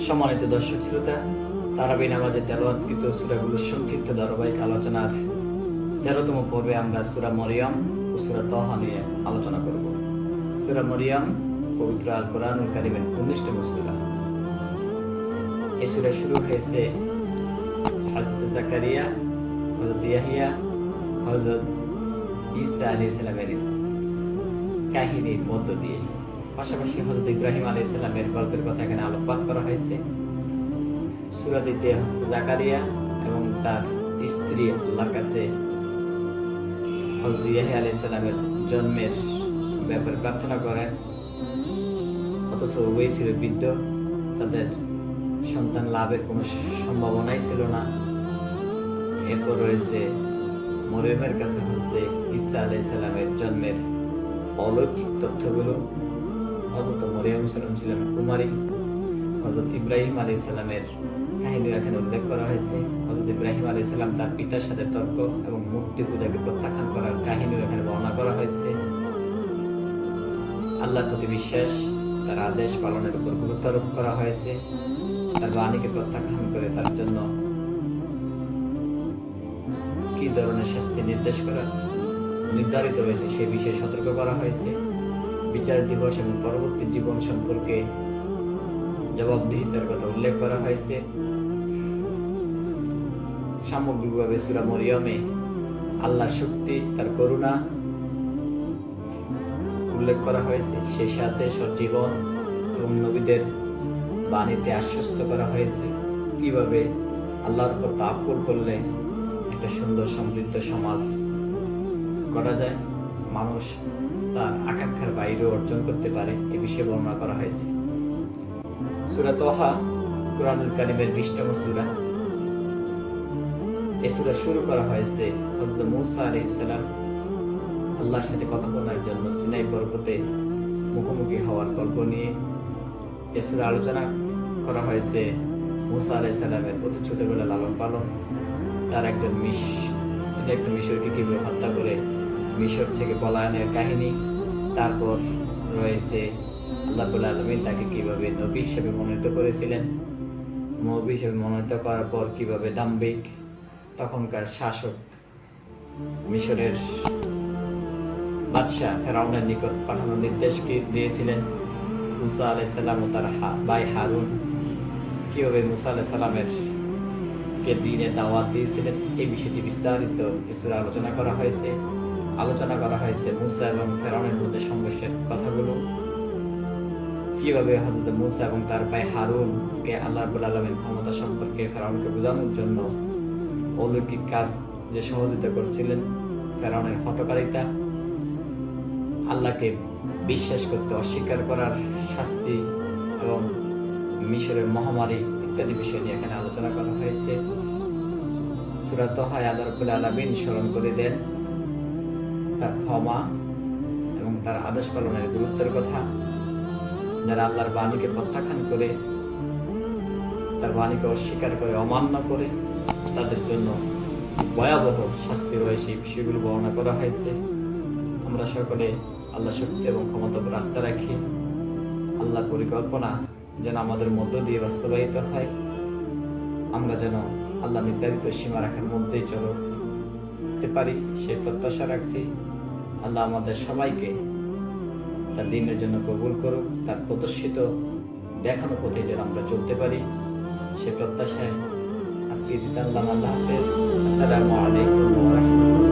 সম্মানিত দর্শক শ্রোতা, তারাবি নামাজে তেলাওয়াতকৃত সূরাগুলোর সংক্ষিপ্ত ধারাবাহিক আলোচনার 13তম পর্বে আমরা সূরা মরিয়ম ও সূরা তাহা নিয়ে আলোচনা করব। সূরা মরিয়ম পবিত্র আল কোরআনুল কারীমের 19তম সূরা। এই সূরা শুরু হয়েছে হযরত জাকারিয়া, হযরত ইয়াহিয়া, হযরত ঈসা আলাইহিস সালামের কাহিনীর মধ্য দিয়ে। পাশাপাশি হযরত ইব্রাহিম আলাইহিস সালামের গল্পের কথা এখানে আলোকপাত করা হয়েছে। সূরাটিতে হযরত জাকারিয়া এবং তার স্ত্রী আল্লাহর কাছে হযরত ইয়াহিয়া আলাইহিস সালামের জন্মের ব্যাপারে প্রার্থনা করেন, অথচ উভয়ই ছিল বৃদ্ধ, তাদের সন্তান লাভের কোনো সম্ভাবনাই ছিল না। এরপর রয়েছে মরিয়মের কাছে হযরত ঈসা আলাইহিস সালামের জন্মের অলৌকিক তথ্যগুলো। হযরত মরিয়ম সালাম ছিলেন কুমারী। হযরত ইব্রাহিম আলাইহিস সালামের কাহিনী এখানে উল্লেখ করা হয়েছে। হযরত ইব্রাহিম আলাইহিস সালাম তার পিতার সাথে তর্ক এবং মূর্তি পূজাকে প্রত্যাখ্যান করার কাহিনী এখানে বর্ণনা করা হয়েছে। আল্লাহর প্রতি বিশ্বাস, তার আদেশ পালনের উপর গুরুত্ব আরোপ করা হয়েছে। তার বাণীকে প্রত্যাখ্যান করে তার জন্য কি ধরনের শাস্তি নির্ধারিত হয়েছে সে বিষয়ে সতর্ক করা হয়েছে। বিচার দিবস এবং পরবর্তী জীবন সম্পর্কে জবাবদিহিতার কথা উল্লেখ করা হয়েছে। সামগ্রিকভাবে সূরা মরিয়মে আল্লাহর শক্তি, তার করুণা উল্লেখ করা হয়েছে। সেই সাথে সজীবন এবং নবীদের বাণীতে আশ্বস্ত করা হয়েছে কিভাবে আল্লাহর উপর তাওয়াক্কুল করলে একটা সুন্দর সমৃদ্ধ সমাজ করা যায়, মানুষ তার আকাঙ্ক্ষার বাইরে অর্জন করতে পারে, এ বিষয়ে বর্ণনা করা হয়েছে। সূরা তাহা কোরআনুল কারীমের 20তম সূরা। এই সূরা শুরু করা হয়েছে হযরত মূসা আলাইহিস সালাম আল্লাহর সাথে কথা বলার জন্য সিনাই পর্বতে মুখোমুখি হওয়ার গল্প নিয়ে। এই সূরা আলোচনা করা হয়েছে মূসা আলাইহিস সালামের অতি ছোটবেলা লালন পালন, তার একজন মিশরকে কিভাবে হত্যা করে মিশর থেকে পলায়নের কাহিনী। তারপর রয়েছে আল্লাহ রাব্বুল আলামিন তাকে কিভাবে নবী হিসেবে মনোনীত করেছিলেন। নবী হিসেবে মনোনীত করার পর কিভাবে দাম্ভিক তখনকার শাসক মিশরের বাদশাহ ফেরাউনের নিকট পাঠানোর নির্দেশ দিয়েছিলেন। মূসা আলাইহিস সালাম ও তার ভাই হারুন কিভাবে মূসা আলাইহিস সালামের কে দ্বীনে দাওয়াত দিয়েছিলেন, এই বিষয়টি বিস্তারিত সূরা আলোচনা করা হয়েছে। আলোচনা করা হয়েছে মূসা এবং ফেরাউনের মধ্যে সংঘর্ষের কথাগুলো, কিভাবে হযরত মূসা এবং তার ভাই হারুনকে আল্লাহ রাব্বুল আলামিন ক্ষমতা সম্পর্কে ফেরাউনকে বোঝানোর জন্য অলৌকিক কাজ যে সহযোগিতা করছিলেন, ফেরাউনের হঠকারিতা, আল্লাহকে বিশ্বাস করতে অস্বীকার করার শাস্তি এবং মিশরের মহামারী ইত্যাদি বিষয় নিয়ে এখানে আলোচনা করা হয়েছে। সূরা তাহায় আল্লাহ রাব্বুল আলামিন স্মরণ করে দেন তার ক্ষমা এবং তার আদেশ পালনের গুরুত্বের কথা। যারা আল্লাহর বাণীকে প্রত্যাখ্যান করে, তার বাণীকে অস্বীকার করে, অমান্য করে, তাদের জন্য ভয়াবহ শাস্তি রয়েছে, এই বিষয়গুলো বর্ণনা করা হয়েছে। আমরা সকলে আল্লাহ শক্তি এবং ক্ষমতার উপর আস্থা রাখি। আল্লাহর পরিকল্পনা যেন আমাদের মধ্য দিয়ে বাস্তবায়িত হয়। আমরা যেন আল্লাহ নির্ধারিত সীমা রাখার মধ্যেই চলতে পারি, সেই প্রত্যাশা রাখছি। আল্লাহ আমাদের সবাইকে তার দ্বীনের জন্য কবুল করুক, তার প্রদর্শিত দেখানো পথে যেন আমরা চলতে পারি, সে প্রত্যাশায় আজকে দিতে আল্লাহ হাফেজ। আসসালামু আলাইকুম ওয়া রাহমাতুল্লাহ।